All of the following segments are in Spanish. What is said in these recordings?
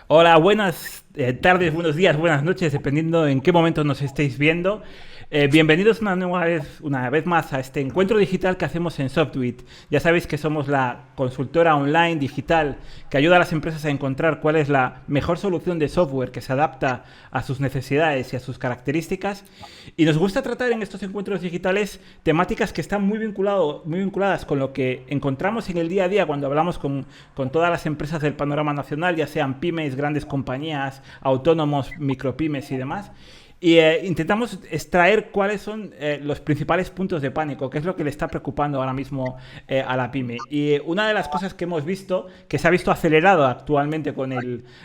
Hola, buenas tardes, buenos días, buenas noches, dependiendo en qué momento nos estéis viendo. Bienvenidos una vez más a este encuentro digital que hacemos en Softwit. Ya sabéis que somos la consultora online digital que ayuda a las empresas a encontrar cuál es la mejor solución de software que se adapta a sus necesidades y a sus características. Y nos gusta tratar en estos encuentros digitales temáticas que están muy vinculadas con lo que encontramos en el día a día cuando hablamos con todas las empresas del panorama nacional, ya sean pymes, grandes compañías, autónomos, micropymes y demás. Y intentamos extraer cuáles son los principales puntos de pánico, qué es lo que le está preocupando ahora mismo a la pyme. Y una de las cosas que hemos visto, que se ha visto acelerado actualmente con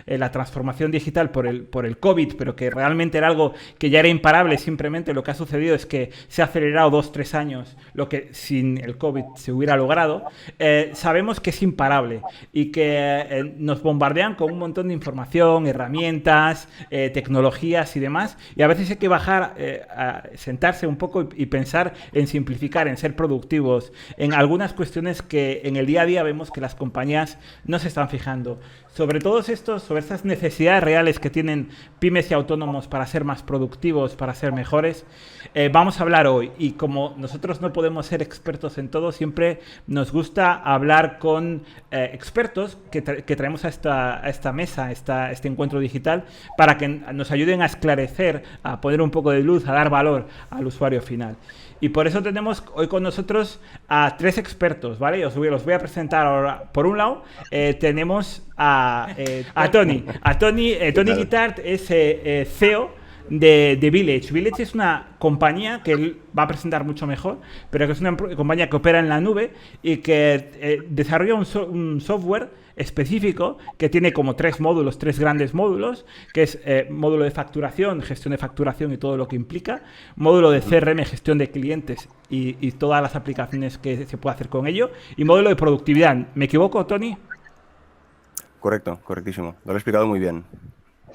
la transformación digital por el COVID, pero que realmente era algo que ya era imparable, simplemente lo que ha sucedido es que se ha acelerado 2 o 3 años, lo que sin el COVID se hubiera logrado, sabemos que es imparable y que nos bombardean con un montón de información, herramientas, tecnologías y demás. Y a veces hay que bajar, a sentarse un poco y pensar en simplificar, en ser productivos, en algunas cuestiones que en el día a día vemos que las compañías no se están fijando. Sobre estas necesidades reales que tienen pymes y autónomos para ser más productivos, para ser mejores, vamos a hablar hoy. Y como nosotros no podemos ser expertos en todo, siempre nos gusta hablar con expertos que traemos a esta mesa, a este encuentro digital, para que nos ayuden a esclarecer, a poner un poco de luz, a dar valor al usuario final. Y por eso tenemos hoy con nosotros a 3 expertos, ¿vale? Los voy a presentar ahora. Por un lado, tenemos a Tony. Tony Claro. Guitart es CEO de Village. Village es una compañía que él va a presentar mucho mejor, pero que es una compañía que opera en la nube y que desarrolla un software específico que tiene como 3 grandes módulos, que es módulo de facturación, gestión de facturación y todo lo que implica, módulo de Ujú. CRM, gestión de clientes y todas las aplicaciones que se puede hacer con ello, y módulo de productividad. ¿Me equivoco, Tony? Correcto, correctísimo. Lo he explicado muy bien.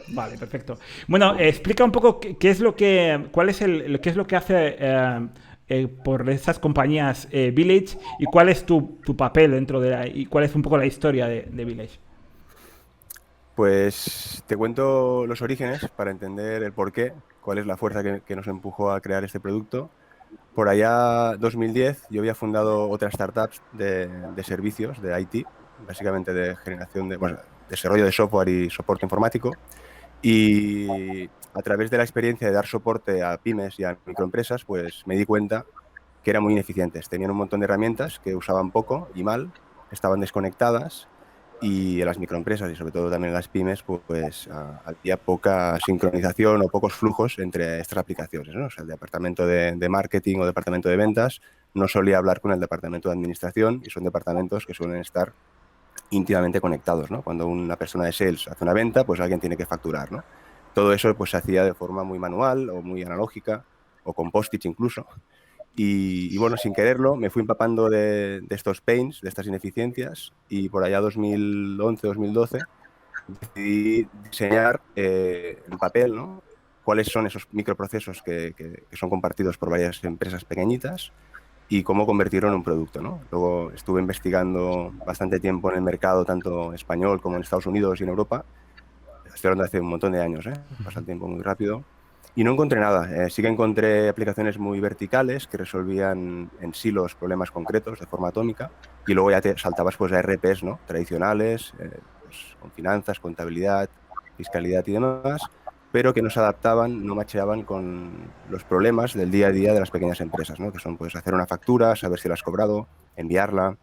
Vale, perfecto. Bueno, explica un poco qué es lo que, cuál es qué es lo que hace por esas compañías Village y cuál es tu papel dentro y cuál es un poco la historia de Village. Pues te cuento los orígenes para entender el porqué, cuál es la fuerza que nos empujó a crear este producto. Por allá 2010 yo había fundado otra startup de servicios de IT, básicamente de generación bueno, desarrollo de software y soporte informático. Y a través de la experiencia de dar soporte a pymes y a microempresas, pues me di cuenta que eran muy ineficientes. Tenían un montón de herramientas que usaban poco y mal, estaban desconectadas y en las microempresas y sobre todo también en las pymes, pues había poca sincronización o pocos flujos entre estas aplicaciones, ¿no? O sea, el departamento de marketing o departamento de ventas no solía hablar con el departamento de administración y son departamentos que suelen estar íntimamente conectados, ¿no? Cuando una persona de sales hace una venta, pues alguien tiene que facturar, ¿no? Todo eso pues se hacía de forma muy manual o muy analógica o con post-its incluso. Y bueno, sin quererlo, me fui empapando de estos pains, de estas ineficiencias, y por allá 2011, 2012, decidí diseñar en papel, ¿no? Cuáles son esos microprocesos que son compartidos por varias empresas pequeñitas y cómo convertirlo en un producto, ¿no? Luego estuve investigando bastante tiempo en el mercado, tanto español como en Estados Unidos y en Europa. Estoy hablando de hace un montón de años, ¿eh? Pasa el tiempo muy rápido. Y no encontré nada. Sí que encontré aplicaciones muy verticales que resolvían en silos problemas concretos de forma atómica y luego ya te saltabas pues a RPs, ¿no? Tradicionales, pues, con finanzas, contabilidad, fiscalidad y demás, pero que no se adaptaban, no macheaban con los problemas del día a día de las pequeñas empresas, ¿no? Que son pues hacer una factura, saber si la has cobrado, enviarla,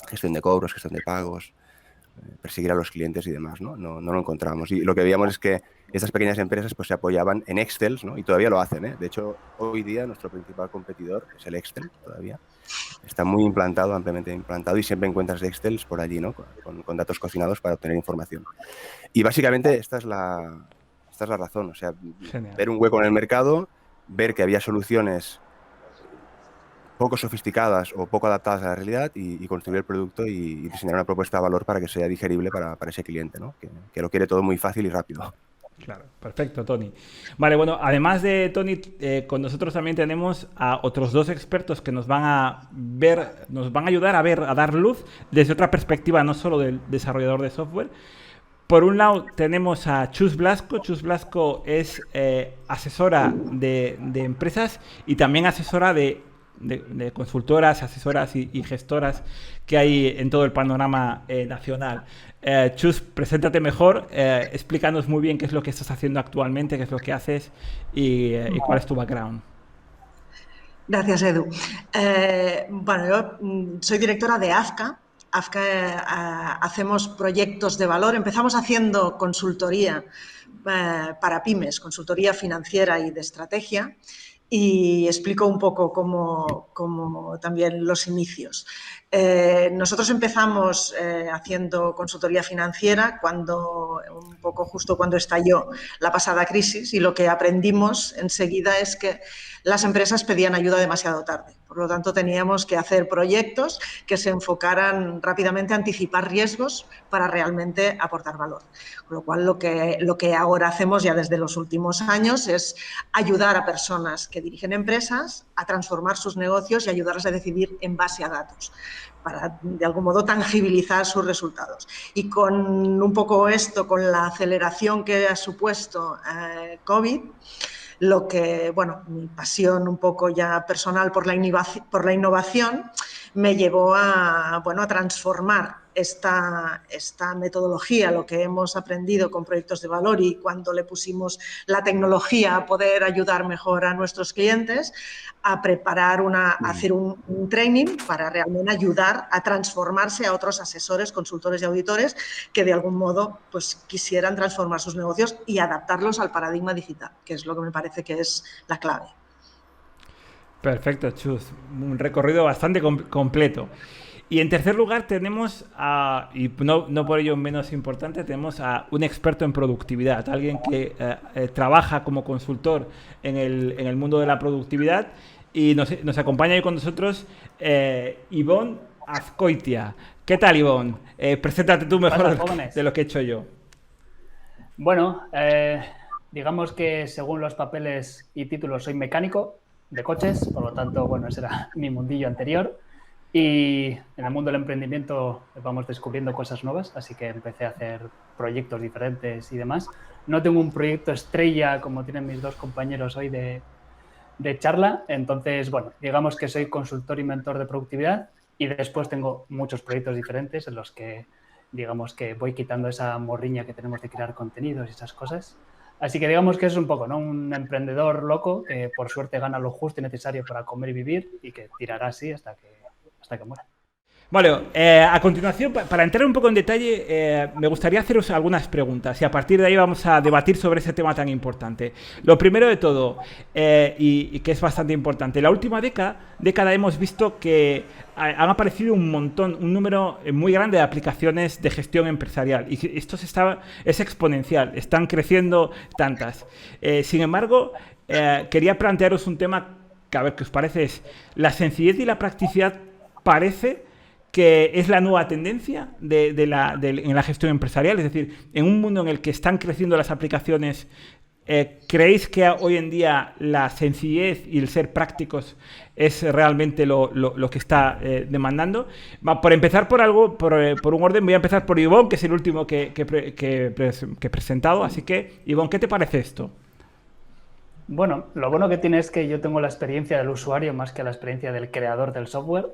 gestión de cobros, gestión de pagos, perseguir a los clientes y demás, ¿no? No lo encontramos. Y lo que veíamos es que estas pequeñas empresas pues, se apoyaban en Excel, ¿no? Y todavía lo hacen, ¿eh? De hecho, hoy día nuestro principal competidor es el Excel todavía. Está muy implantado, ampliamente implantado, y siempre encuentras Excel por allí, ¿no? Con datos cocinados para obtener información. Y básicamente esta es la razón. O sea, Genial. ver un hueco en el mercado, ver que había soluciones poco sofisticadas o poco adaptadas a la realidad y construir el producto y diseñar una propuesta de valor para que sea digerible para ese cliente, ¿no? Que lo quiere todo muy fácil y rápido. Claro, perfecto, Tony. Vale, bueno, además de Tony, con nosotros también tenemos a otros 2 expertos que nos van a nos van a ayudar a dar luz desde otra perspectiva, no solo del desarrollador de software. Por un lado tenemos a Chus Blasco. Chus Blasco es asesora de empresas y también asesora de consultoras, asesoras y gestoras que hay en todo el panorama nacional. Chus, preséntate mejor, explícanos muy bien qué es lo que estás haciendo actualmente, qué es lo que haces y cuál es tu background. Gracias, Edu. Bueno, yo soy directora de AFCA. AFCA hacemos proyectos de valor. Empezamos haciendo consultoría para pymes, consultoría financiera y de estrategia. Y explico un poco cómo también los inicios. Nosotros empezamos haciendo consultoría financiera un poco justo cuando estalló la pasada crisis, y lo que aprendimos enseguida es que las empresas pedían ayuda demasiado tarde. Por lo tanto, teníamos que hacer proyectos que se enfocaran rápidamente a anticipar riesgos para realmente aportar valor. Con lo cual, lo que ahora hacemos ya desde los últimos años es ayudar a personas que dirigen empresas a transformar sus negocios y ayudarles a decidir en base a datos, para de algún modo tangibilizar sus resultados. Y con un poco esto, con la aceleración que ha supuesto COVID, mi pasión un poco ya personal por la innovación me llevó a transformar esta metodología, lo que hemos aprendido con proyectos de valor y cuando le pusimos la tecnología a poder ayudar mejor a nuestros clientes, a preparar a hacer un training para realmente ayudar a transformarse a otros asesores, consultores y auditores que de algún modo pues quisieran transformar sus negocios y adaptarlos al paradigma digital, que es lo que me parece que es la clave. Perfecto, Chus. Un recorrido bastante completo. Y en tercer lugar tenemos y no por ello menos importante, tenemos a un experto en productividad, alguien que trabaja como consultor en el mundo de la productividad y nos acompaña hoy con nosotros Ivonne Azcoitia. ¿Qué tal, Ivonne? Preséntate tú mejor de lo que he hecho yo. Bueno, digamos que según los papeles y títulos soy mecánico de coches, por lo tanto, bueno, ese era mi mundillo anterior. Y en el mundo del emprendimiento vamos descubriendo cosas nuevas, así que empecé a hacer proyectos diferentes y demás. No tengo un proyecto estrella como tienen mis dos compañeros hoy de charla, entonces, bueno, digamos que soy consultor y mentor de productividad y después tengo muchos proyectos diferentes en los que, digamos que voy quitando esa morriña que tenemos de crear contenidos y esas cosas. Así que digamos que es un poco, ¿no? Un emprendedor loco que por suerte gana lo justo y necesario para comer y vivir y que tirará así hasta que muera. Bueno, a continuación, para entrar un poco en detalle, me gustaría haceros algunas preguntas y a partir de ahí vamos a debatir sobre ese tema tan importante. Lo primero de todo, y que es bastante importante, la última década hemos visto que han aparecido un número muy grande de aplicaciones de gestión empresarial y esto es exponencial, están creciendo tantas. Sin embargo, quería plantearos un tema que, a ver qué os parece, es la sencillez y la practicidad. Parece que es la nueva tendencia en la gestión empresarial, es decir, en un mundo en el que están creciendo las aplicaciones, ¿creéis que hoy en día la sencillez y el ser prácticos es realmente lo que está demandando? Por empezar por un orden, voy a empezar por Ivonne, que es el último que he presentado, así que, Ivonne, ¿qué te parece esto? Bueno, lo bueno que tiene es que yo tengo la experiencia del usuario más que la experiencia del creador del software.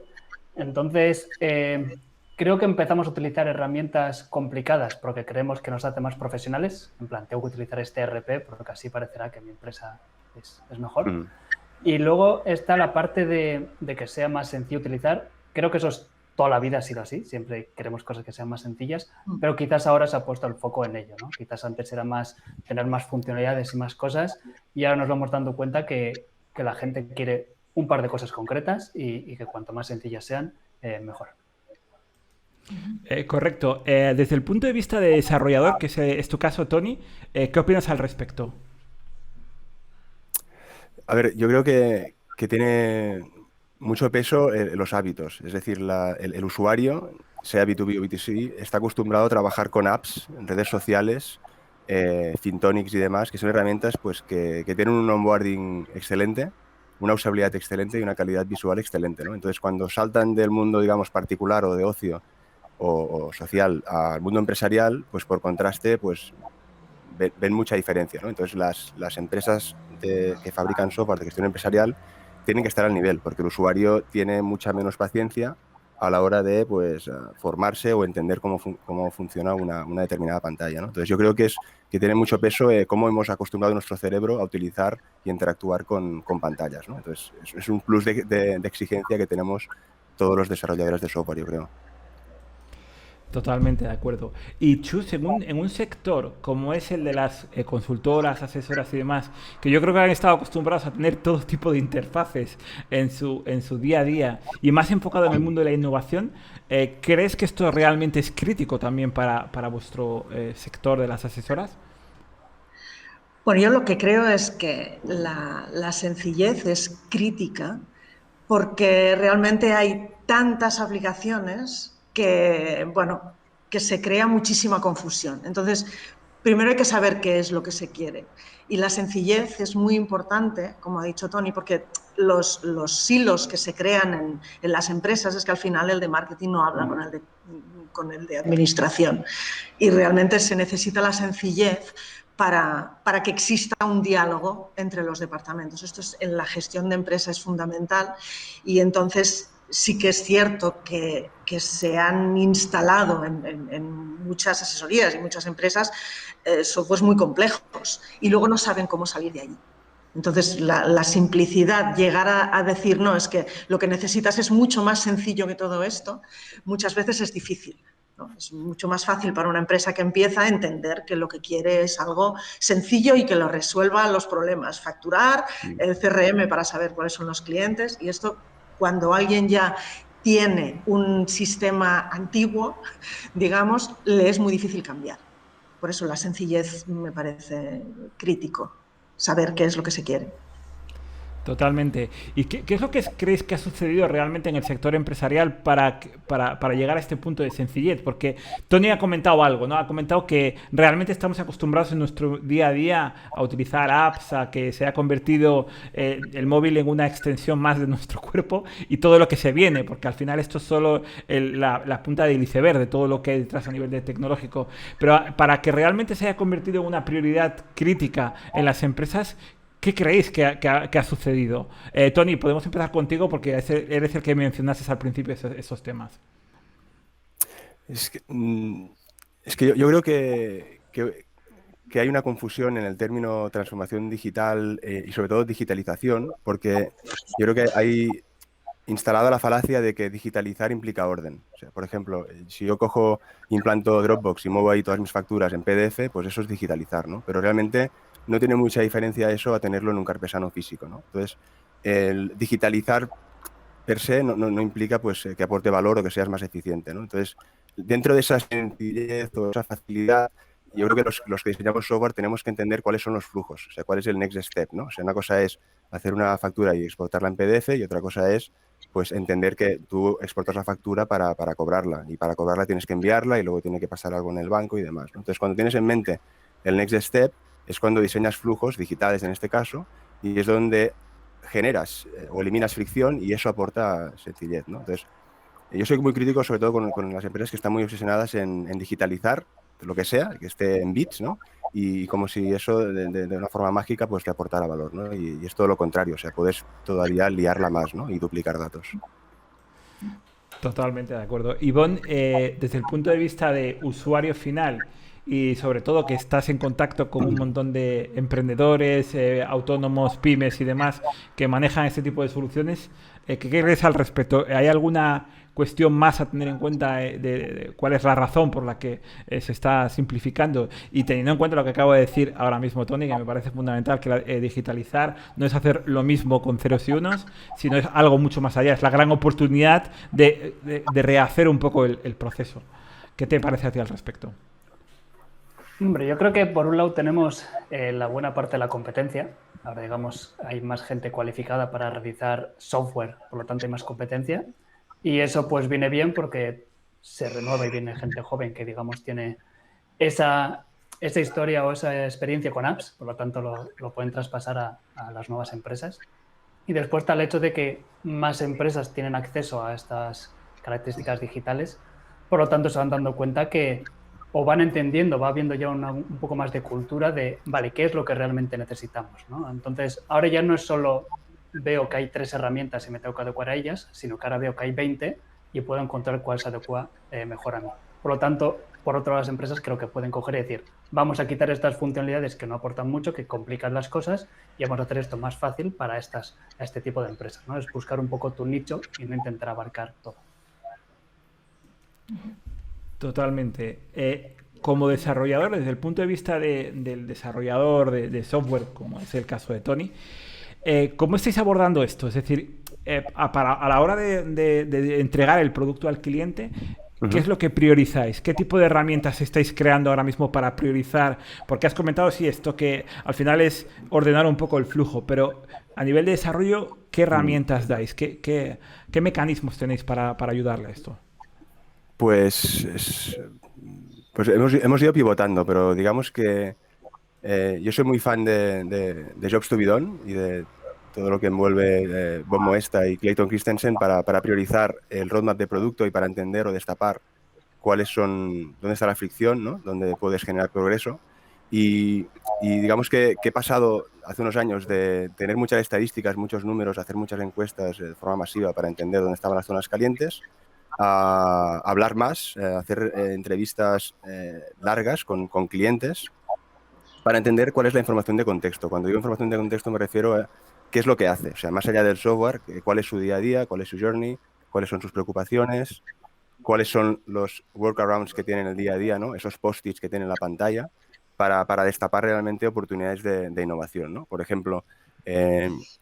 Entonces, creo que empezamos a utilizar herramientas complicadas porque creemos que nos hace más profesionales. En plan, tengo que utilizar este ERP porque así parecerá que mi empresa es mejor. Y luego está la parte de que sea más sencillo utilizar. Creo que eso toda la vida ha sido así. Siempre queremos cosas que sean más sencillas, pero quizás ahora se ha puesto el foco en ello, ¿no? Quizás antes era más tener más funcionalidades y más cosas y ahora nos vamos dando cuenta que la gente quiere un par de cosas concretas y que cuanto más sencillas sean, mejor. Correcto. Desde el punto de vista de desarrollador, que es tu caso, Tony, ¿qué opinas al respecto? A ver, yo creo que tiene mucho peso los hábitos. Es decir, el usuario, sea B2B o B2C, está acostumbrado a trabajar con apps, redes sociales, Fintonics y demás, que son herramientas pues, que tienen un onboarding excelente, una usabilidad excelente y una calidad visual excelente, ¿no? Entonces, cuando saltan del mundo, digamos, particular o de ocio o social al mundo empresarial, pues por contraste, pues ven mucha diferencia, ¿no? Entonces las empresas que fabrican software de gestión empresarial tienen que estar al nivel, porque el usuario tiene mucha menos paciencia a la hora de pues, formarse o entender cómo funciona una determinada pantalla, ¿no? Entonces yo creo que tiene mucho peso cómo hemos acostumbrado nuestro cerebro a utilizar y interactuar con pantallas, ¿no? Entonces es un plus de exigencia que tenemos todos los desarrolladores de software, yo creo. Totalmente de acuerdo. Y Chus, en un sector como es el de las consultoras, asesoras y demás, que yo creo que han estado acostumbrados a tener todo tipo de interfaces en su día a día y más enfocado en el mundo de la innovación, ¿crees que esto realmente es crítico también para vuestro sector de las asesoras? Bueno, yo lo que creo es que la sencillez es crítica porque realmente hay tantas aplicaciones que, bueno, que se crea muchísima confusión. Entonces, primero hay que saber qué es lo que se quiere. Y la sencillez es muy importante, como ha dicho Tony, porque los silos que se crean en las empresas es que al final el de marketing no habla con el de administración. Y realmente se necesita la sencillez para que exista un diálogo entre los departamentos. Esto en la gestión de empresa es fundamental y entonces sí que es cierto que se han instalado en muchas asesorías y muchas empresas softwares muy complejos y luego no saben cómo salir de allí. Entonces, la simplicidad, llegar a decir, no, es que lo que necesitas es mucho más sencillo que todo esto, muchas veces es difícil. ¿No? Es mucho más fácil para una empresa que empieza a entender que lo que quiere es algo sencillo y que lo resuelva los problemas. Facturar, el CRM para saber cuáles son los clientes y esto cuando alguien ya tiene un sistema antiguo, digamos, le es muy difícil cambiar. Por eso la sencillez me parece crítico, saber qué es lo que se quiere. Totalmente. ¿Y qué es lo que creéis que ha sucedido realmente en el sector empresarial para llegar a este punto de sencillez? Porque Tony ha comentado algo, ¿no? Ha comentado que realmente estamos acostumbrados en nuestro día a día a utilizar apps, a que se ha convertido el móvil en una extensión más de nuestro cuerpo y todo lo que se viene, porque al final esto es solo la punta del iceberg de todo lo que hay detrás a nivel de tecnológico. Pero para que realmente se haya convertido en una prioridad crítica en las empresas, ¿qué creéis que ha sucedido? Tony, podemos empezar contigo porque eres el que mencionaste al principio esos temas. Es que yo creo que hay una confusión en el término transformación digital y sobre todo digitalización, porque yo creo que hay instalada la falacia de que digitalizar implica orden. O sea, por ejemplo, si yo implanto Dropbox y muevo ahí todas mis facturas en PDF, pues eso es digitalizar, ¿no? Pero realmente no tiene mucha diferencia eso a tenerlo en un carpesano físico, ¿no? Entonces, el digitalizar per se no implica pues, que aporte valor o que seas más eficiente, ¿no? Entonces, dentro de esa sencillez o esa facilidad, yo creo que los que diseñamos software tenemos que entender cuáles son los flujos, o sea, cuál es el next step, ¿no? O sea, una cosa es hacer una factura y exportarla en PDF y otra cosa es pues entender que tú exportas la factura para cobrarla y para cobrarla tienes que enviarla y luego tiene que pasar algo en el banco y demás, ¿no? Entonces, cuando tienes en mente el next step es cuando diseñas flujos digitales en este caso y es donde generas o eliminas fricción y eso aporta sencillez, ¿no? Entonces, yo soy muy crítico sobre todo con las empresas que están muy obsesionadas en digitalizar lo que sea, que esté en bits, ¿no? Y como si eso de una forma mágica pues te aportara valor, ¿no? Y es todo lo contrario, o sea, puedes todavía liarla más, ¿no? Y duplicar datos. Totalmente de acuerdo. Ivonne, desde el punto de vista de usuario final y sobre todo que estás en contacto con un montón de emprendedores, autónomos, pymes y demás que manejan este tipo de soluciones, ¿qué crees al respecto? ¿Hay alguna cuestión más a tener en cuenta de cuál es la razón por la que se está simplificando? Y teniendo en cuenta lo que acabo de decir ahora mismo, Tony, que me parece fundamental, que digitalizar no es hacer lo mismo con ceros y unos, sino es algo mucho más allá. Es la gran oportunidad de rehacer un poco el proceso. ¿Qué te parece a ti al respecto? Hombre, yo creo que por un lado tenemos la buena parte de la competencia. Ahora, digamos, hay más gente cualificada para realizar software, por lo tanto hay más competencia. Y eso pues viene bien porque se renueva y viene gente joven que, digamos, tiene esa historia o esa experiencia con apps, por lo tanto lo pueden traspasar a las nuevas empresas. Y después está el hecho de que más empresas tienen acceso a estas características digitales, Por lo tanto, se van dando cuenta que o van entendiendo, va habiendo ya un poco más de cultura de, vale, ¿qué es lo que realmente necesitamos, ¿no? Entonces, ahora ya no es solo veo que hay 3 herramientas y me tengo que adecuar a ellas, sino que ahora veo que hay 20 y puedo encontrar cuál se adecua mejor a mí. Por lo tanto, por otro lado, las empresas creo que pueden coger y decir, vamos a quitar estas funcionalidades que no aportan mucho, que complican las cosas y vamos a hacer esto más fácil para este tipo de empresas, ¿no? Es buscar un poco tu nicho y no intentar abarcar todo. Totalmente. Como desarrollador, desde el punto de vista del desarrollador de software, como es el caso de Tony, ¿cómo estáis abordando esto? Es decir, a la hora de entregar el producto al cliente, ¿qué es lo que priorizáis? ¿Qué tipo de herramientas estáis creando ahora mismo para priorizar? Porque has comentado, sí, esto que al final es ordenar un poco el flujo, pero a nivel de desarrollo, ¿qué herramientas dais? ¿Qué mecanismos tenéis para ayudarle a esto? Pues hemos ido pivotando, pero digamos que yo soy muy fan de Jobs to be done y de todo lo que envuelve Bob Moesta y Clayton Christensen para priorizar el roadmap de producto y para entender o destapar dónde está la fricción, ¿no? Dónde puedes generar progreso. Y digamos que he pasado hace unos años de tener muchas estadísticas, muchos números, hacer muchas encuestas de forma masiva para entender dónde estaban las zonas calientes, a hablar más, hacer entrevistas largas con clientes para entender cuál es la información de contexto. Cuando digo información de contexto me refiero a qué es lo que hace, o sea, más allá del software, cuál es su día a día, cuál es su journey, cuáles son sus preocupaciones, cuáles son los workarounds que tienen el día a día, ¿no? Esos post-its que tienen en la pantalla, para destapar realmente oportunidades de innovación, ¿no? Por ejemplo,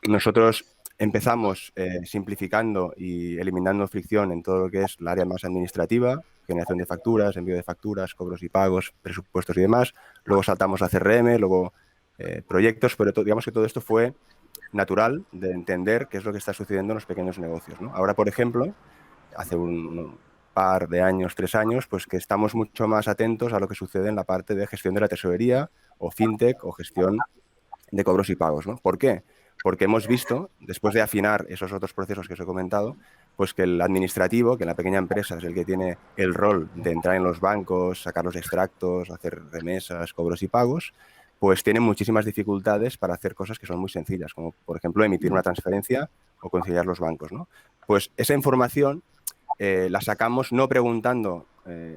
nosotros empezamos simplificando y eliminando fricción en todo lo que es el área más administrativa, generación de facturas, envío de facturas, cobros y pagos, presupuestos y demás. Luego saltamos a CRM, luego proyectos, pero digamos que todo esto fue natural de entender qué es lo que está sucediendo en los pequeños negocios, ¿no? Ahora, por ejemplo, hace un par de años, 3 años, pues que estamos mucho más atentos a lo que sucede en la parte de gestión de la tesorería o fintech o gestión de cobros y pagos, ¿no? ¿Por qué? Porque hemos visto, después de afinar esos otros procesos que os he comentado, pues que el administrativo, que en la pequeña empresa es el que tiene el rol de entrar en los bancos, sacar los extractos, hacer remesas, cobros y pagos, pues tiene muchísimas dificultades para hacer cosas que son muy sencillas, como por ejemplo emitir una transferencia o conciliar los bancos, ¿no? Pues esa información la sacamos no preguntando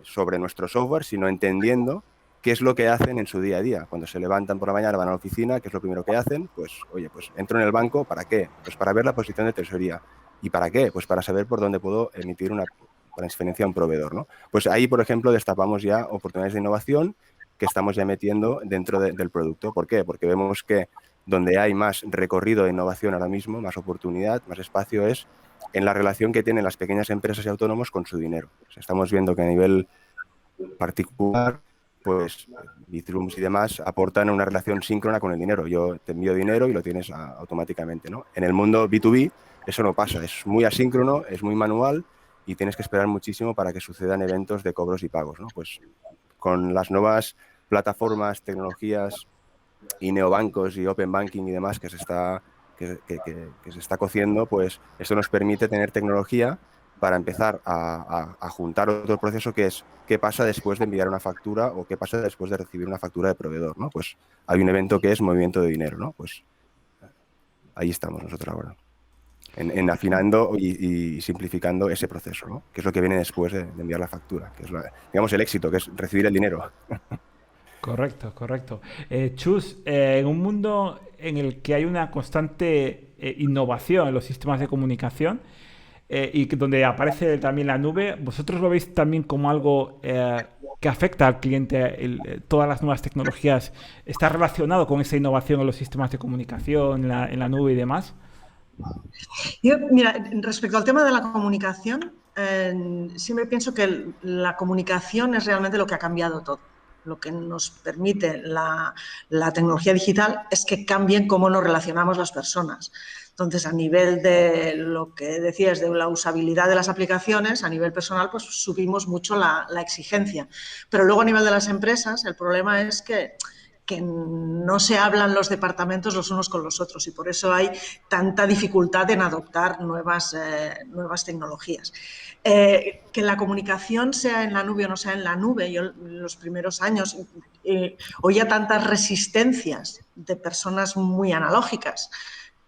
sobre nuestro software, sino entendiendo qué es lo que hacen en su día a día. Cuando se levantan por la mañana, van a la oficina, ¿qué es lo primero que hacen? Pues, oye, pues entro en el banco, ¿para qué? Pues para ver la posición de tesorería. ¿Y para qué? Pues para saber por dónde puedo emitir una transferencia a un proveedor, ¿no? Pues ahí, por ejemplo, destapamos ya oportunidades de innovación que estamos ya metiendo dentro del producto. ¿Por qué? Porque vemos que donde hay más recorrido de innovación ahora mismo, más oportunidad, más espacio, es en la relación que tienen las pequeñas empresas y autónomos con su dinero. O sea, estamos viendo que a nivel particular, pues Bitrooms y demás aportan una relación síncrona con el dinero. Yo te envío dinero y lo tienes automáticamente, ¿no? En el mundo B2B eso no pasa, es muy asíncrono, es muy manual y tienes que esperar muchísimo para que sucedan eventos de cobros y pagos, ¿no? Pues con las nuevas plataformas, tecnologías y neobancos y open banking y demás que se está cociendo, pues esto nos permite tener tecnología para empezar a juntar otro proceso que es qué pasa después de enviar una factura o qué pasa después de recibir una factura de proveedor, ¿no? Pues hay un evento que es movimiento de dinero, ¿no? Pues ahí estamos nosotros ahora, en afinando y simplificando ese proceso, ¿no? Que es lo que viene después de enviar la factura, que es digamos el éxito, que es recibir el dinero. Correcto, correcto. Chus, en un mundo en el que hay una constante innovación en los sistemas de comunicación y donde aparece también la nube, ¿vosotros lo veis también como algo que afecta al cliente? Todas las nuevas tecnologías, ¿está relacionado con esa innovación en los sistemas de comunicación, en la nube y demás? Yo, mira, respecto al tema de la comunicación, siempre pienso que la comunicación es realmente lo que ha cambiado todo. Lo que nos permite la tecnología digital es que cambien cómo nos relacionamos las personas. Entonces, a nivel de lo que decías de la usabilidad de las aplicaciones, a nivel personal, pues subimos mucho la exigencia. Pero luego a nivel de las empresas, el problema es que que no se hablan los departamentos los unos con los otros y por eso hay tanta dificultad en adoptar nuevas tecnologías. Que la comunicación sea en la nube o no sea en la nube, yo en los primeros años oía tantas resistencias de personas muy analógicas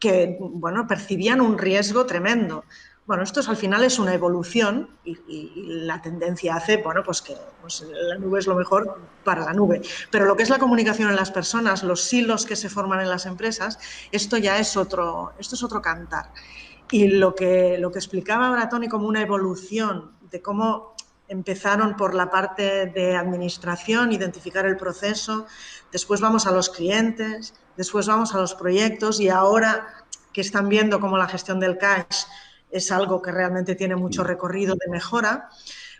que, bueno, percibían un riesgo tremendo. Bueno, esto al final es una evolución y la tendencia hace, bueno, pues que pues la nube es lo mejor para la nube. Pero lo que es la comunicación en las personas, los silos que se forman en las empresas, esto es otro cantar. Y lo que explicaba ahora Tony como una evolución de cómo empezaron por la parte de administración, identificar el proceso, después vamos a los clientes, después vamos a los proyectos y ahora que están viendo cómo la gestión del cash es algo que realmente tiene mucho recorrido de mejora.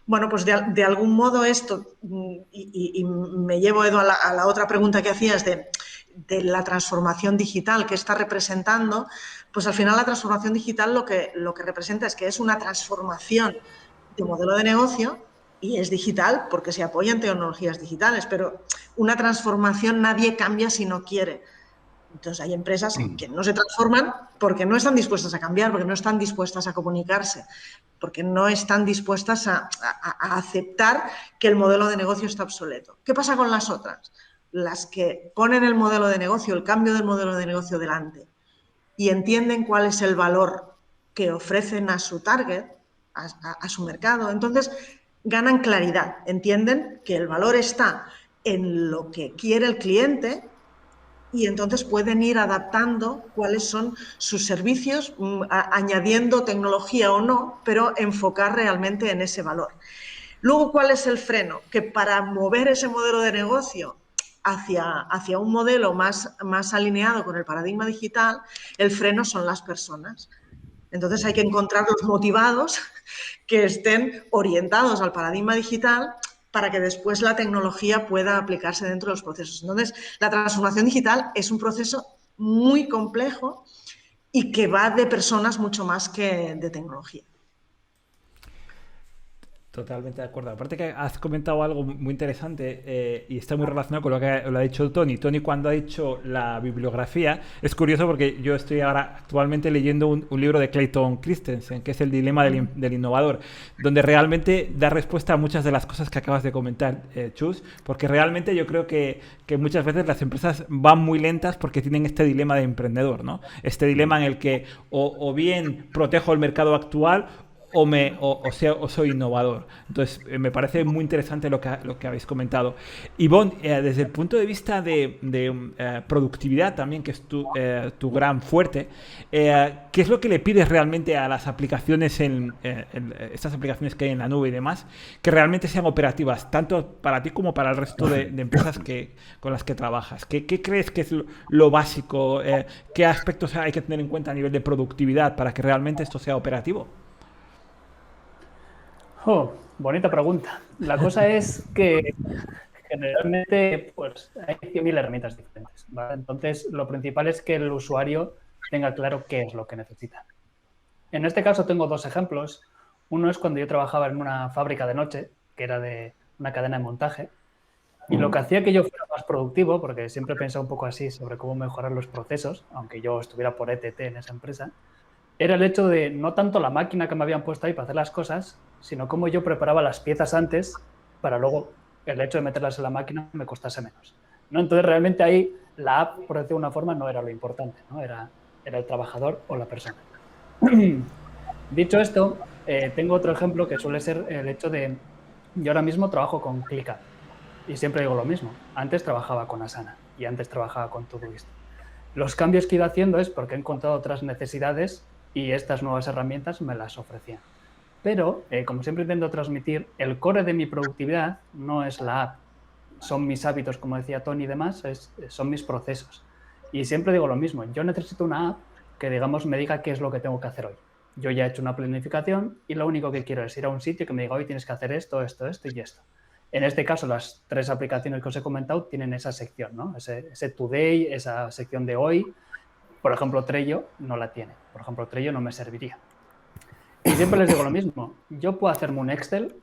Bueno, pues de algún modo esto, y me llevo, Edu, a la otra pregunta que hacías de la transformación digital que está representando, pues al final la transformación digital lo que representa es que es una transformación de modelo de negocio y es digital porque se apoya en tecnologías digitales, pero una transformación nadie cambia si no quiere. Entonces hay empresas que no se transforman porque no están dispuestas a cambiar, porque no están dispuestas a comunicarse, porque no están dispuestas a aceptar que el modelo de negocio está obsoleto. ¿Qué pasa con las otras? Las que ponen el modelo de negocio, el cambio del modelo de negocio delante y entienden cuál es el valor que ofrecen a su target, a su mercado. Entonces ganan claridad, entienden que el valor está en lo que quiere el cliente y entonces pueden ir adaptando cuáles son sus servicios, añadiendo tecnología o no, pero enfocar realmente en ese valor. Luego, ¿cuál es el freno? Que para mover ese modelo de negocio hacia un modelo más alineado con el paradigma digital, el freno son las personas. Entonces hay que encontrar los motivados que estén orientados al paradigma digital para que después la tecnología pueda aplicarse dentro de los procesos. Entonces, la transformación digital es un proceso muy complejo y que va de personas mucho más que de tecnología. Totalmente de acuerdo. Aparte que has comentado algo muy interesante y está muy relacionado con lo que lo ha dicho Tony. Tony, cuando ha dicho la bibliografía, es curioso porque yo estoy ahora actualmente leyendo un libro de Clayton Christensen, que es El dilema del innovador, donde realmente da respuesta a muchas de las cosas que acabas de comentar, Chus, porque realmente yo creo que muchas veces las empresas van muy lentas porque tienen este dilema de emprendedor, ¿no? Este dilema en el que o bien protejo el mercado actual o soy innovador. Entonces, me parece muy interesante lo que habéis comentado. Ivonne, desde el punto de vista de productividad también, que es tu gran fuerte, ¿qué es lo que le pides realmente a las aplicaciones, estas aplicaciones que hay en la nube y demás, que realmente sean operativas, tanto para ti como para el resto de empresas con las que trabajas? ¿Qué crees que es lo básico? ¿Qué aspectos hay que tener en cuenta a nivel de productividad para que realmente esto sea operativo? Oh, bonita pregunta. La cosa es que generalmente pues, hay 100.000 herramientas diferentes, ¿vale? Entonces, lo principal es que el usuario tenga claro qué es lo que necesita. En este caso tengo dos ejemplos. Uno es cuando yo trabajaba en una fábrica de noche, que era de una cadena de montaje, y lo que hacía que yo fuera más productivo, porque siempre he pensado un poco así sobre cómo mejorar los procesos, aunque yo estuviera por ETT en esa empresa, era el hecho de no tanto la máquina que me habían puesto ahí para hacer las cosas, sino cómo yo preparaba las piezas antes para luego el hecho de meterlas en la máquina me costase menos, ¿no? Entonces, realmente ahí la app, por decirlo de una forma, no era lo importante, ¿no? Era el trabajador o la persona. Dicho esto, tengo otro ejemplo que suele ser el hecho de... Yo ahora mismo trabajo con ClickUp y siempre digo lo mismo. Antes trabajaba con Asana y antes trabajaba con Todoist. Los cambios que he ido haciendo es porque he encontrado otras necesidades y estas nuevas herramientas me las ofrecían. Pero, como siempre intento transmitir, el core de mi productividad no es la app. Son mis hábitos, como decía Tony y demás, son mis procesos. Y siempre digo lo mismo, yo necesito una app que, digamos, me diga qué es lo que tengo que hacer hoy. Yo ya he hecho una planificación y lo único que quiero es ir a un sitio que me diga, hoy tienes que hacer esto, esto, esto y esto. En este caso, las 3 aplicaciones que os he comentado tienen esa sección, ¿no? Ese today, esa sección de hoy. Por ejemplo, Trello no la tiene. Por ejemplo, Trello no me serviría. Y siempre les digo lo mismo. Yo puedo hacerme un Excel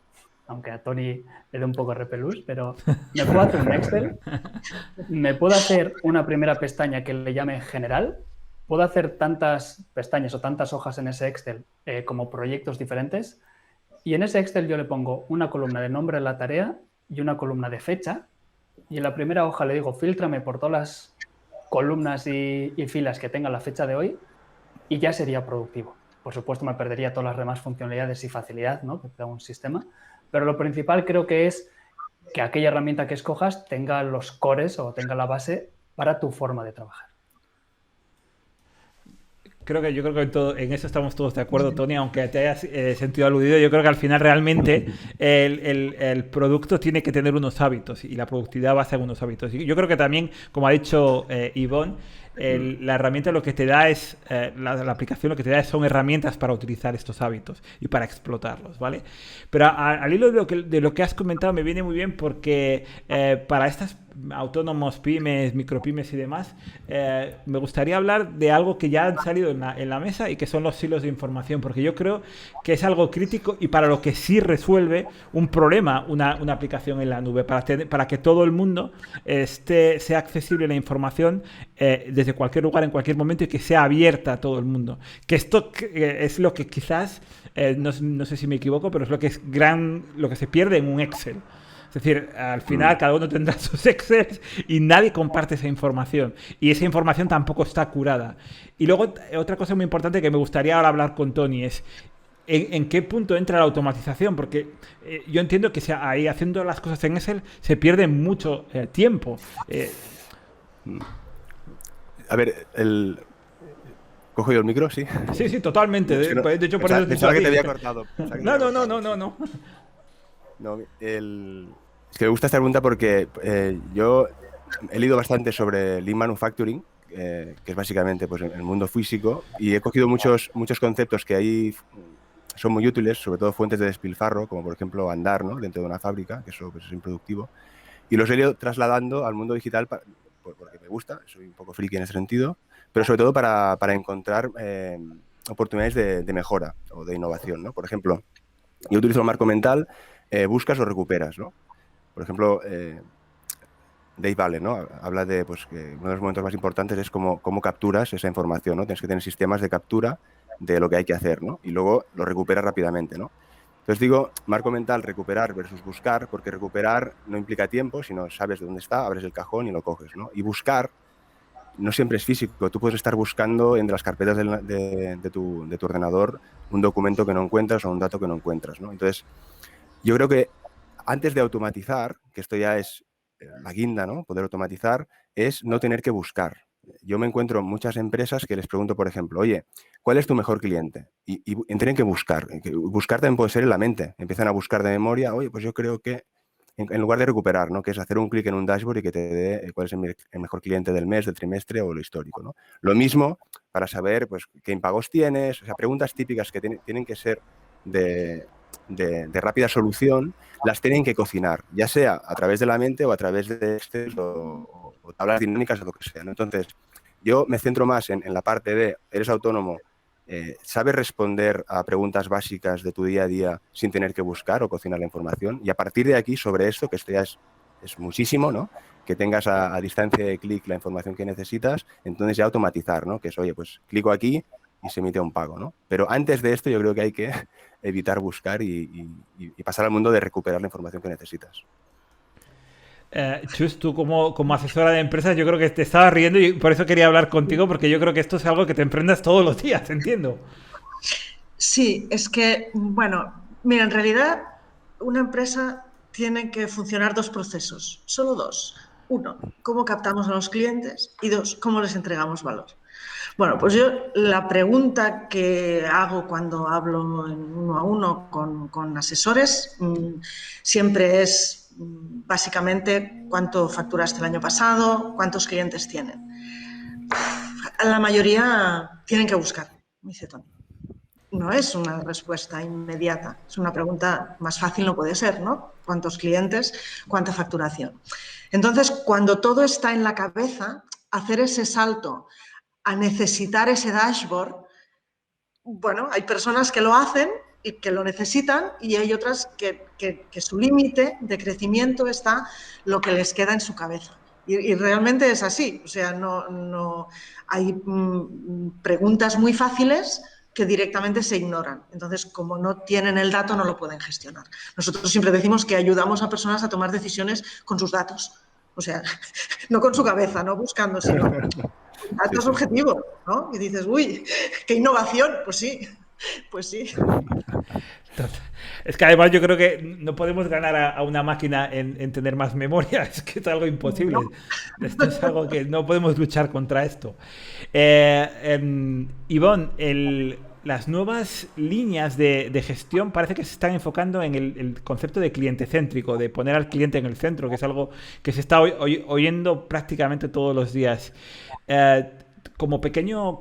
aunque a Tony le dé un poco repelús, pero me puedo hacer un Excel, me puedo hacer una primera pestaña que le llame general, puedo hacer tantas pestañas o tantas hojas en ese Excel como proyectos diferentes, y en ese Excel yo le pongo una columna de nombre de la tarea y una columna de fecha, y en la primera hoja le digo, fíltrame por todas las columnas y filas que tenga la fecha de hoy, y ya sería productivo. Por supuesto, me perdería todas las demás funcionalidades y facilidad, ¿no?, que te da un sistema, pero lo principal creo que es que aquella herramienta que escojas tenga los cores o tenga la base para tu forma de trabajar. Yo creo que en eso estamos todos de acuerdo, Tony, aunque te hayas sentido aludido. Yo creo que al final realmente el producto tiene que tener unos hábitos y la productividad basa en unos hábitos. Y yo creo que también, como ha dicho Ivonne, la herramienta lo que te da es, la aplicación lo que te da son herramientas para utilizar estos hábitos y para explotarlos, ¿vale? Pero al hilo de lo que has comentado me viene muy bien porque para estas autónomos, pymes, micropymes y demás, me gustaría hablar de algo que ya han salido en la mesa y que son los silos de información, porque yo creo que es algo crítico y para lo que sí resuelve un problema una aplicación en la nube, para que todo el mundo sea accesible la información desde cualquier lugar, en cualquier momento, y que sea abierta a todo el mundo. Que esto es lo que quizás, no sé si me equivoco, pero es lo que se pierde en un Excel. Es decir, al final cada uno tendrá sus Excels y nadie comparte esa información. Y esa información tampoco está curada. Y luego, otra cosa muy importante que me gustaría ahora hablar con Tony es ¿en qué punto entra la automatización? Porque yo entiendo que ahí haciendo las cosas en Excel se pierde mucho tiempo. A ver, ¿cojo yo el micro? Sí. Sí, totalmente. Es que de hecho, por eso pensaba que te había cortado. No. No, es que me gusta esta pregunta porque yo he leído bastante sobre Lean Manufacturing, que es básicamente pues, el mundo físico, y he cogido muchos conceptos que ahí son muy útiles, sobre todo fuentes de despilfarro, como por ejemplo andar, ¿no?, dentro de una fábrica, que eso pues, es improductivo, y los he ido trasladando al mundo digital porque me gusta, soy un poco friki en ese sentido, pero sobre todo para encontrar oportunidades de mejora o de innovación, ¿no? Por ejemplo, yo utilizo el marco mental, buscas o recuperas, ¿no? Por ejemplo, Dave Allen, ¿no?, habla de pues, que uno de los momentos más importantes es cómo capturas esa información, ¿no? Tienes que tener sistemas de captura de lo que hay que hacer, ¿no? Y luego lo recuperas rápidamente, ¿no? Entonces digo, marco mental, recuperar versus buscar, porque recuperar no implica tiempo, sino sabes de dónde está, abres el cajón y lo coges, ¿no? Y buscar no siempre es físico. Tú puedes estar buscando entre las carpetas de tu ordenador un documento que no encuentras o un dato que no encuentras, ¿no? Entonces, yo creo que antes de automatizar, que esto ya es la guinda, ¿no?, poder automatizar, es no tener que buscar. Yo me encuentro muchas empresas que les pregunto, por ejemplo, oye, ¿cuál es tu mejor cliente? Y tienen que buscar. Buscar también puede ser en la mente. Empiezan a buscar de memoria, oye, pues yo creo que, en lugar de recuperar, ¿no?, que es hacer un clic en un dashboard y que te dé cuál es el mejor cliente del mes, del trimestre o lo histórico, ¿no? Lo mismo para saber pues, qué impagos tienes, o sea, preguntas típicas que tienen que ser de rápida solución, las tienen que cocinar, ya sea a través de la mente o a través de Excel o tablas dinámicas o lo que sea, ¿no? Entonces, yo me centro más en la parte de, eres autónomo, sabes responder a preguntas básicas de tu día a día sin tener que buscar o cocinar la información, y a partir de aquí, sobre esto, que esto ya es muchísimo, ¿no?, que tengas a distancia de clic la información que necesitas, entonces ya automatizar, ¿no?, que es, oye, pues clico aquí y se emite un pago, ¿no? Pero antes de esto yo creo que hay que evitar buscar y pasar al mundo de recuperar la información que necesitas. Chus, tú como asesora de empresas, yo creo que te estabas riendo y por eso quería hablar contigo, porque yo creo que esto es algo que te enfrentas todos los días, entiendo. Sí, es que, bueno, mira, en realidad una empresa tiene que funcionar dos procesos, solo dos. Uno, cómo captamos a los clientes, y dos, cómo les entregamos valor. Bueno, pues yo la pregunta que hago cuando hablo en uno a uno con asesores siempre es básicamente cuánto facturaste el año pasado, cuántos clientes tienen. La mayoría tienen que buscar, me dice Tony. No es una respuesta inmediata, es una pregunta más fácil, no puede ser, ¿no? ¿Cuántos clientes? ¿Cuánta facturación? Entonces, cuando todo está en la cabeza, hacer ese salto a necesitar ese dashboard, bueno, hay personas que lo hacen y que lo necesitan, y hay otras que su límite de crecimiento está lo que les queda en su cabeza. Y realmente es así. O sea, no hay preguntas muy fáciles que directamente se ignoran. Entonces, como no tienen el dato, no lo pueden gestionar. Nosotros siempre decimos que ayudamos a personas a tomar decisiones con sus datos. O sea, no con su cabeza, no buscando, sino con datos objetivos, ¿no? Y dices, uy, qué innovación. Pues sí, pues sí. Es que además yo creo que no podemos ganar a una máquina en tener más memoria, es que es algo imposible. No. Esto es algo que no podemos luchar contra esto. Ivonne, las nuevas líneas de gestión parece que se están enfocando en el concepto de cliente céntrico, de poner al cliente en el centro, que es algo que se está oyendo prácticamente todos los días. Como pequeño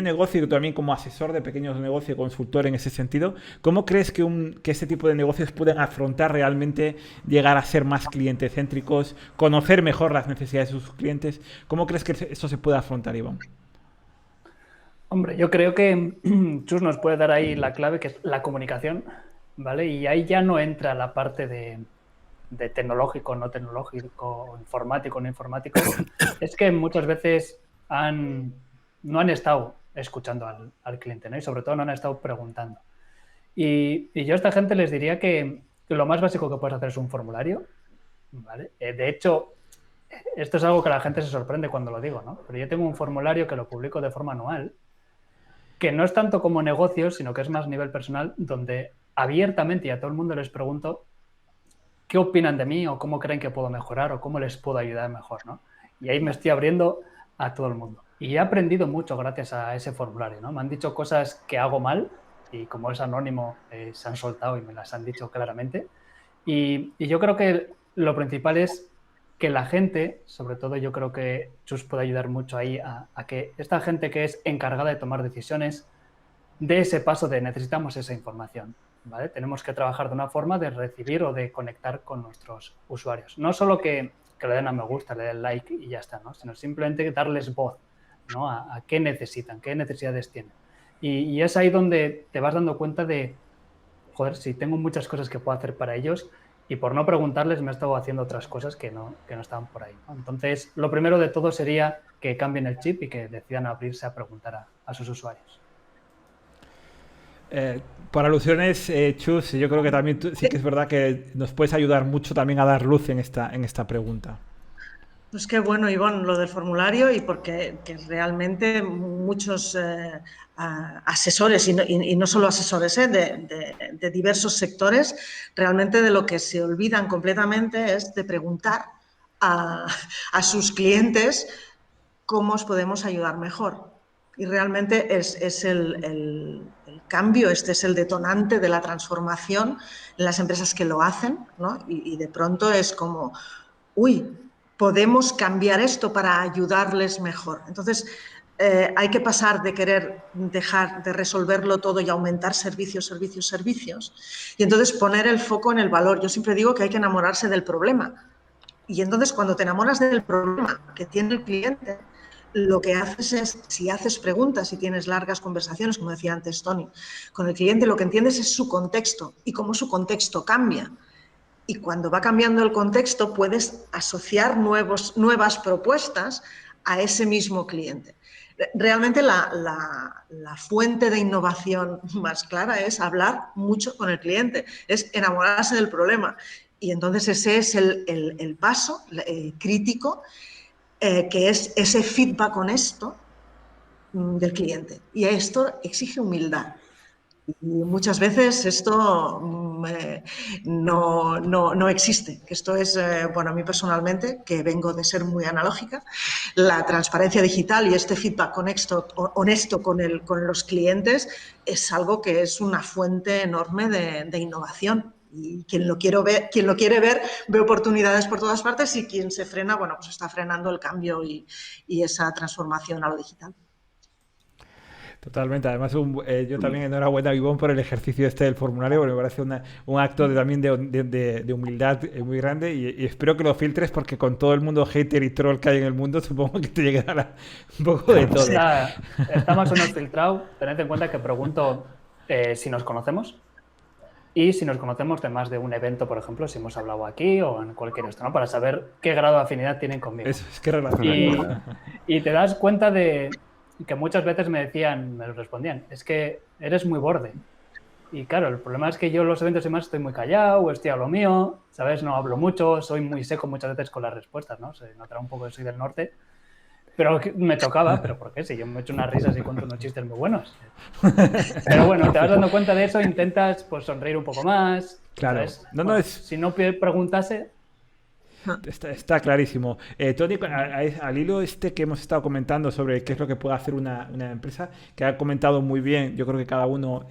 negocio y también como asesor de pequeños negocios, consultor en ese sentido, ¿cómo crees que este tipo de negocios pueden afrontar realmente llegar a ser más clientecéntricos, conocer mejor las necesidades de sus clientes? ¿Cómo crees que eso se puede afrontar, Ivonne? Hombre, yo creo que Chus nos puede dar ahí la clave, que es la comunicación, ¿vale? Y ahí ya no entra la parte de tecnológico, no tecnológico, informático, no informático. Es que muchas veces no han estado escuchando al cliente, ¿no? Y sobre todo no han estado preguntando. Y yo a esta gente les diría que lo más básico que puedes hacer es un formulario, ¿vale? De hecho, esto es algo que la gente se sorprende cuando lo digo, ¿no? Pero yo tengo un formulario que lo publico de forma anual, que no es tanto como negocio, sino que es más a nivel personal, donde abiertamente y a todo el mundo les pregunto qué opinan de mí o cómo creen que puedo mejorar o cómo les puedo ayudar mejor, ¿no? Y ahí me estoy abriendo a todo el mundo. Y he aprendido mucho gracias a ese formulario, ¿no? Me han dicho cosas que hago mal y como es anónimo se han soltado y me las han dicho claramente. Y yo creo que lo principal es que la gente, sobre todo yo creo que Chus puede ayudar mucho ahí a que esta gente que es encargada de tomar decisiones dé ese paso de necesitamos esa información, ¿vale? Tenemos que trabajar de una forma de recibir o de conectar con nuestros usuarios. No solo que le den a me gusta, le den like y ya está, ¿no? Sino simplemente darles voz, ¿no? A qué necesitan, qué necesidades tienen. Y es ahí donde te vas dando cuenta de, joder, sí, tengo muchas cosas que puedo hacer para ellos y por no preguntarles me he estado haciendo otras cosas que no estaban por ahí, ¿no? Entonces, lo primero de todo sería que cambien el chip y que decidan abrirse a preguntar a sus usuarios. Por alusiones, Chus, yo creo que también sí que es verdad que nos puedes ayudar mucho también a dar luz en esta pregunta. Pues qué bueno, Ivonne, lo del formulario, y porque que realmente muchos asesores, y no solo asesores de diversos sectores, realmente de lo que se olvidan completamente es de preguntar a sus clientes cómo os podemos ayudar mejor. Y realmente es el cambio, este es el detonante de la transformación en las empresas que lo hacen, ¿no? Y de pronto es como, uy, podemos cambiar esto para ayudarles mejor. Entonces, hay que pasar de querer dejar de resolverlo todo y aumentar servicios, y entonces poner el foco en el valor. Yo siempre digo que hay que enamorarse del problema. Y entonces, cuando te enamoras del problema que tiene el cliente, lo que haces es, si haces preguntas y tienes largas conversaciones, como decía antes Tony, con el cliente, lo que entiendes es su contexto y cómo su contexto cambia. Y cuando va cambiando el contexto, puedes asociar nuevas propuestas a ese mismo cliente. Realmente la fuente de innovación más clara es hablar mucho con el cliente, es enamorarse del problema. Y entonces ese es el paso crítico, que es ese feedback honesto del cliente. Y esto exige humildad. Y muchas veces esto no existe. Esto es, bueno, a mí personalmente, que vengo de ser muy analógica, la transparencia digital y este feedback honesto con los clientes es algo que es una fuente enorme de innovación. Y quien lo quiere ver, ve oportunidades por todas partes, y quien se frena, bueno, pues está frenando el cambio y esa transformación a lo digital. Totalmente. Además, yo también enhorabuena, Ivonne, por el ejercicio del formulario, porque me parece un acto también de humildad muy grande, y espero que lo filtres, porque con todo el mundo hater y troll que hay en el mundo, supongo que te llegará un poco de todo. Está más o menos filtrado. Tened en cuenta que pregunto si nos conocemos, y si nos conocemos de más de un evento, por ejemplo, si hemos hablado aquí o en cualquier otro, ¿no? Para saber qué grado de afinidad tienen conmigo. Eso, es que relación. Y te das cuenta de que muchas veces me respondían, es que eres muy borde. Y claro, el problema es que yo en los eventos y más estoy muy callado, estoy a lo mío, ¿sabes? No hablo mucho, soy muy seco muchas veces con las respuestas, ¿no? Se notará un poco que soy del norte. Pero me chocaba, ¿pero por qué? Si yo me echo unas risas y cuento unos chistes muy buenos. Pero bueno, te vas dando cuenta de eso, intentas pues sonreír un poco más. Claro. ¿Sabes? No, bueno, es... Si no preguntase... Está clarísimo. Tony, al hilo que hemos estado comentando sobre qué es lo que puede hacer una empresa, que ha comentado muy bien, yo creo que cada uno...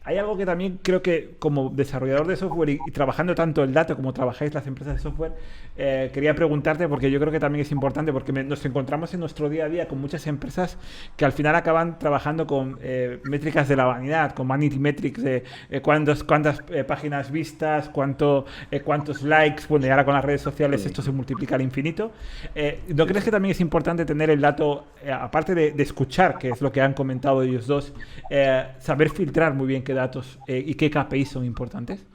hay algo que también creo que como desarrollador de software y trabajando tanto el dato como trabajáis las empresas de software, quería preguntarte, porque yo creo que también es importante, porque nos encontramos en nuestro día a día con muchas empresas que al final acaban trabajando con métricas de la vanidad, con vanity metrics de cuántas páginas vistas, cuántos likes, bueno, y ahora con las redes sociales esto se multiplica al infinito. ¿No crees que también es importante tener el dato, aparte de escuchar, que es lo que han comentado ellos dos, saber filtrar muy bien qué datos y qué KPIs son importantes?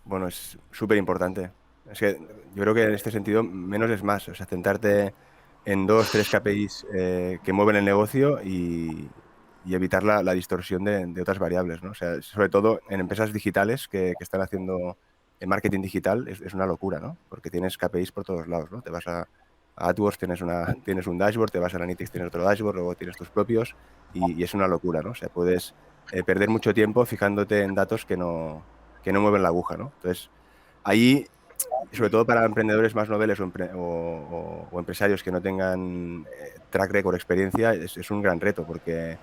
Bueno, es súper importante. Es que yo creo que en este sentido menos es más. O sea, centrarte en 2, 3 KPIs que mueven el negocio y evitar la distorsión de otras variables, ¿no? O sea, sobre todo en empresas digitales que están haciendo marketing digital es una locura, ¿no? Porque tienes KPIs por todos lados, ¿no? Te vas a AdWords, tienes un dashboard, te vas a Analytics, tienes otro dashboard, luego tienes tus propios y es una locura, ¿no? O sea, puedes perder mucho tiempo fijándote en datos que no mueven la aguja, ¿no? Entonces, ahí, sobre todo para emprendedores más noveles o empresarios que no tengan track record, experiencia, es un gran reto porque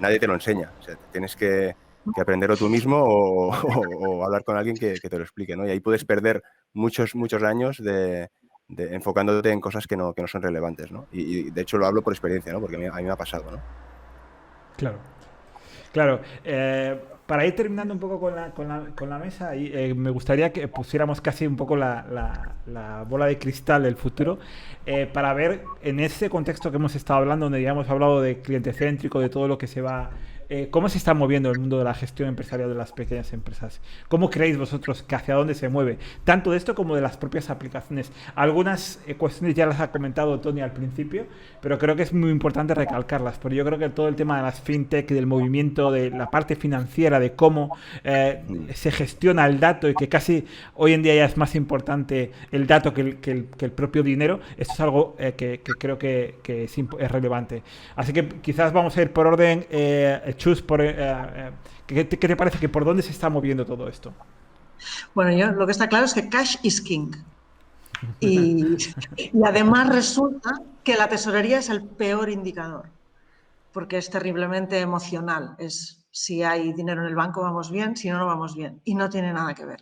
nadie te lo enseña. O sea, tienes que aprenderlo tú mismo o hablar con alguien que te lo explique, ¿no? Y ahí puedes perder muchos años enfocándote en cosas que no son relevantes, ¿no? Y de hecho lo hablo por experiencia, ¿no? Porque a mí me ha pasado, ¿no? Claro. Para ir terminando un poco con la mesa, me gustaría que pusiéramos casi un poco la bola de cristal del futuro para ver en ese contexto que hemos estado hablando, donde ya hemos hablado de cliente céntrico, de todo lo que se va... ¿Cómo se está moviendo el mundo de la gestión empresarial de las pequeñas empresas? ¿Cómo creéis vosotros que hacia dónde se mueve? Tanto de esto como de las propias aplicaciones. Algunas cuestiones ya las ha comentado Tony al principio, pero creo que es muy importante recalcarlas, porque yo creo que todo el tema de las fintech, del movimiento, de la parte financiera, de cómo se gestiona el dato y que casi hoy en día ya es más importante el dato que el propio dinero, esto es algo que creo que es relevante. Así que quizás vamos a ir por orden... Chus, ¿qué te parece que por dónde se está moviendo todo esto? Bueno, lo que está claro es que cash is king. Y además resulta que la tesorería es el peor indicador, porque es terriblemente emocional. Es si hay dinero en el banco vamos bien, si no, no vamos bien. Y no tiene nada que ver.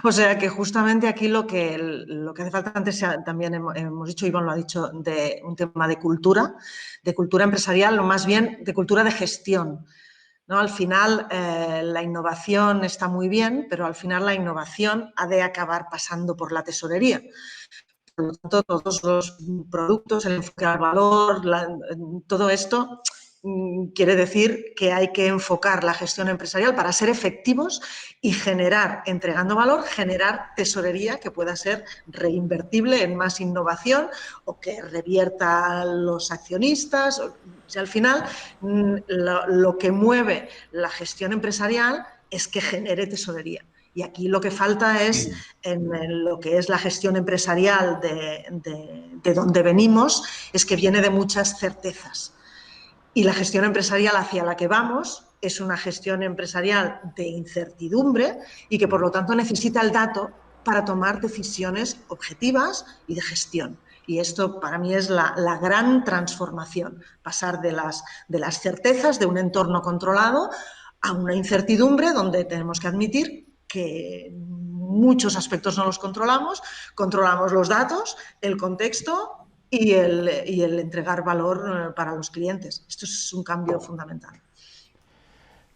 O sea que justamente aquí lo que hace falta, antes también hemos dicho, Ivonne lo ha dicho, de un tema de cultura empresarial, o más bien de cultura de gestión, ¿no? Al final la innovación está muy bien, pero al final la innovación ha de acabar pasando por la tesorería. Por lo tanto, todos los productos, el enfoque al valor, todo esto quiere decir que hay que enfocar la gestión empresarial para ser efectivos y generar, entregando valor, generar tesorería que pueda ser reinvertible en más innovación o que revierta a los accionistas. O sea, al final, lo que mueve la gestión empresarial es que genere tesorería. Y aquí lo que falta es, en lo que es la gestión empresarial de donde venimos, es que viene de muchas certezas. Y la gestión empresarial hacia la que vamos es una gestión empresarial de incertidumbre y que, por lo tanto, necesita el dato para tomar decisiones objetivas y de gestión. Y esto, para mí, es la gran transformación, pasar de las certezas de un entorno controlado a una incertidumbre donde tenemos que admitir que muchos aspectos no los controlamos los datos, el contexto y el entregar valor para los clientes. Esto es un cambio fundamental.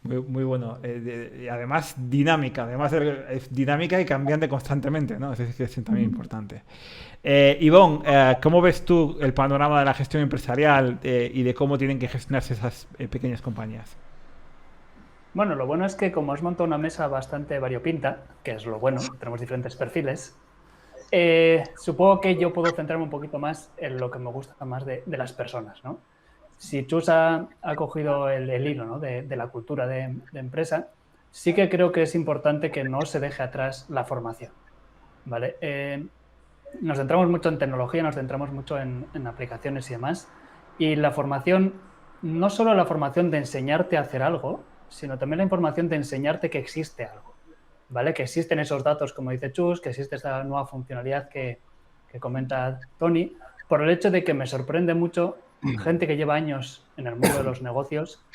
Muy bueno. Y además dinámica, es dinámica y cambiante constantemente, ¿no? Es que es también importante. Ivonne, ¿cómo ves tú el panorama de la gestión empresarial y de cómo tienen que gestionarse esas pequeñas compañías? Bueno, lo bueno es que como has montado una mesa bastante variopinta, que es lo bueno, tenemos diferentes perfiles, supongo que yo puedo centrarme un poquito más en lo que me gusta más de las personas, ¿no? Si Chus ha cogido el hilo, ¿no? de la cultura de empresa, sí que creo que es importante que no se deje atrás la formación, ¿vale? Nos centramos mucho en tecnología, nos centramos mucho en aplicaciones y demás, y la formación, no solo la formación de enseñarte a hacer algo, sino también la información de enseñarte que existe algo, ¿vale? Que existen esos datos, como dice Chus, que existe esta nueva funcionalidad que comenta Tony, por el hecho de que me sorprende mucho gente que lleva años en el mundo de los negocios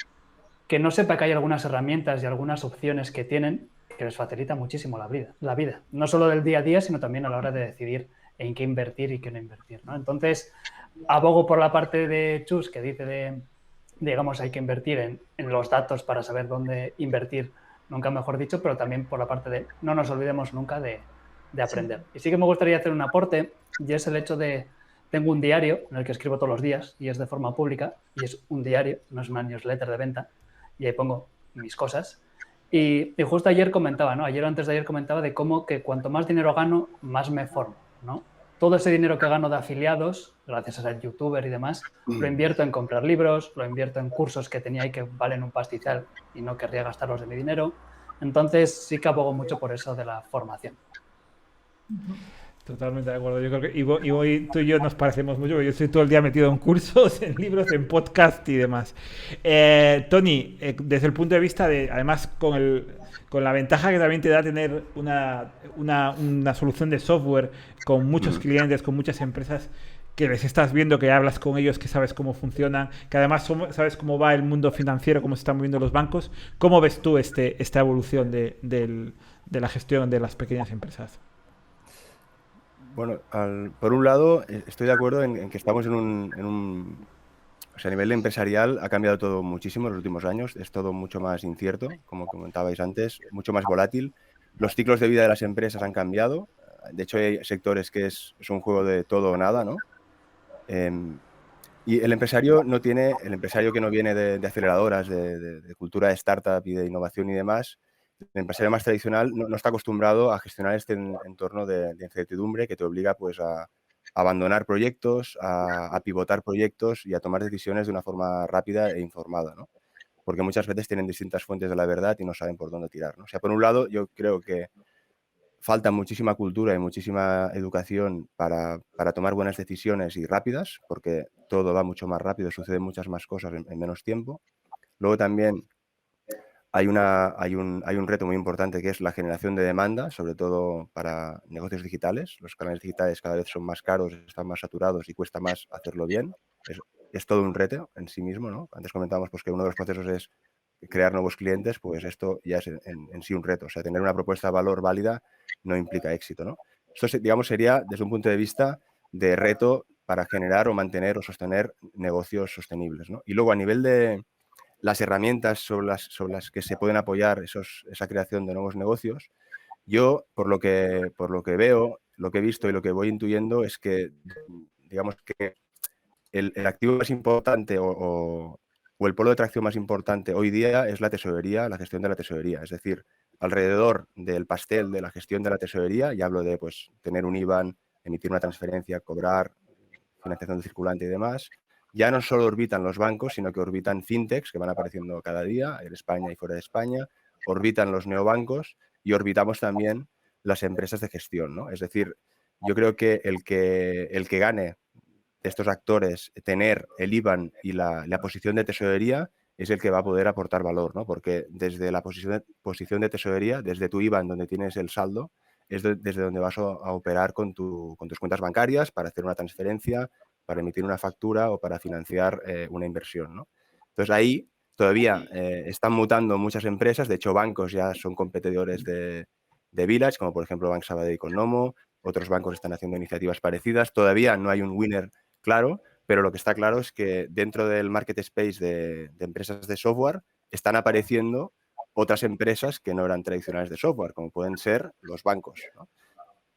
que no sepa que hay algunas herramientas y algunas opciones que tienen que les facilita muchísimo la vida. No solo del día a día, sino también a la hora de decidir en qué invertir y qué no invertir, ¿no? Entonces, abogo por la parte de Chus, que dice digamos, hay que invertir en los datos para saber dónde invertir, nunca mejor dicho, pero también por la parte de no nos olvidemos nunca de aprender. Sí. Y sí que me gustaría hacer un aporte, y es el hecho de, tengo un diario en el que escribo todos los días, y es de forma pública, y es un diario, no es una newsletter de venta, y ahí pongo mis cosas. Y justo ayer comentaba, ¿no? Ayer o antes de ayer comentaba de cómo que cuanto más dinero gano, más me formo, ¿no? Todo ese dinero que gano de afiliados, gracias a ser youtuber y demás, lo invierto en comprar libros, lo invierto en cursos que tenía y que valen un pastizal y no querría gastarlos de mi dinero. Entonces sí que abogo mucho por eso de la formación. Totalmente de acuerdo. Yo creo que tú y yo nos parecemos mucho. Yo estoy todo el día metido en cursos, en libros, en podcast y demás. Tony, desde el punto de vista de, además, con la ventaja que también te da tener una solución de software con muchos clientes, con muchas empresas que les estás viendo, que hablas con ellos, que sabes cómo funcionan, que además sabes cómo va el mundo financiero, cómo se están moviendo los bancos. ¿Cómo ves tú esta evolución de la gestión de las pequeñas empresas? Bueno, por un lado, estoy de acuerdo en que estamos o sea, a nivel empresarial ha cambiado todo muchísimo en los últimos años. Es todo mucho más incierto, como comentabais antes, mucho más volátil. Los ciclos de vida de las empresas han cambiado. De hecho, hay sectores que es un juego de todo o nada, ¿no? Y el empresario que no viene de aceleradoras, de cultura de startup y de innovación y demás, el empresario más tradicional no está acostumbrado a gestionar este entorno de incertidumbre que te obliga pues a abandonar proyectos, a pivotar proyectos y a tomar decisiones de una forma rápida e informada, ¿no? Porque muchas veces tienen distintas fuentes de la verdad y no saben por dónde tirar, ¿no? O sea, por un lado, yo creo que falta muchísima cultura y muchísima educación para tomar buenas decisiones y rápidas, porque todo va mucho más rápido, suceden muchas más cosas en menos tiempo. Luego también hay un reto muy importante que es la generación de demanda, sobre todo para negocios digitales. Los canales digitales cada vez son más caros, están más saturados y cuesta más hacerlo bien. Es todo un reto en sí mismo, ¿no? Antes comentábamos pues, que uno de los procesos es crear nuevos clientes, pues esto ya es en sí un reto. O sea, tener una propuesta de valor válida no implica éxito, ¿no? Esto, digamos, sería desde un punto de vista de reto para generar o mantener o sostener negocios sostenibles, ¿no? Y luego a nivel de las herramientas sobre las que se pueden apoyar esa creación de nuevos negocios, yo, por lo que veo, lo que he visto y lo que voy intuyendo es que, digamos que el activo más importante o el polo de atracción más importante hoy día es la tesorería, la gestión de la tesorería. Es decir, alrededor del pastel de la gestión de la tesorería, y hablo de pues, tener un IBAN, emitir una transferencia, cobrar, financiación circulante y demás, ya no solo orbitan los bancos, sino que orbitan fintechs que van apareciendo cada día en España y fuera de España, orbitan los neobancos y orbitamos también las empresas de gestión, ¿no? Es decir, yo creo que el que gane de estos actores tener el IBAN y la posición de tesorería es el que va a poder aportar valor, ¿no? Porque desde la posición de tesorería, desde tu IBAN donde tienes el saldo, es desde donde vas a operar con tus cuentas bancarias para hacer una transferencia, para emitir una factura o para financiar una inversión, ¿no? Entonces ahí todavía están mutando muchas empresas, de hecho bancos ya son competidores de Village, como por ejemplo Bank Sabadell con Nomo, otros bancos están haciendo iniciativas parecidas, todavía no hay un winner claro, pero lo que está claro es que dentro del market space de empresas de software están apareciendo otras empresas que no eran tradicionales de software, como pueden ser los bancos, ¿no?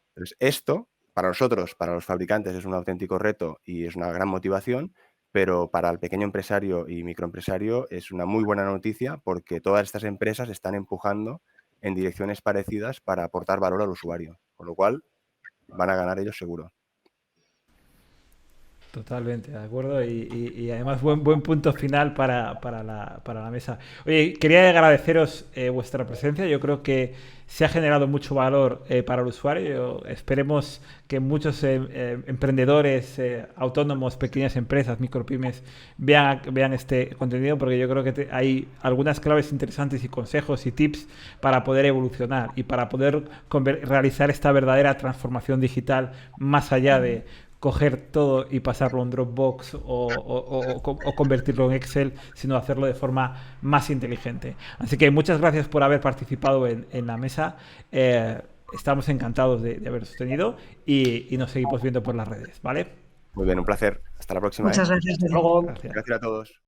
Entonces, esto, para nosotros, para los fabricantes, es un auténtico reto y es una gran motivación, pero para el pequeño empresario y microempresario es una muy buena noticia porque todas estas empresas están empujando en direcciones parecidas para aportar valor al usuario, con lo cual van a ganar ellos seguro. Totalmente, de acuerdo. Y además buen punto final para la mesa. Oye, quería agradeceros vuestra presencia. Yo creo que se ha generado mucho valor para el usuario. Esperemos que muchos emprendedores, autónomos, pequeñas empresas, micropymes, vean este contenido, porque yo creo que hay algunas claves interesantes y consejos y tips para poder evolucionar y para poder realizar esta verdadera transformación digital más allá de coger todo y pasarlo en Dropbox o convertirlo en Excel, sino hacerlo de forma más inteligente. Así que muchas gracias por haber participado en la mesa. Estamos encantados de haberos tenido y nos seguimos viendo por las redes, ¿vale? Muy bien, un placer. Hasta la próxima. Muchas gracias. Luego. Gracias. Gracias a todos.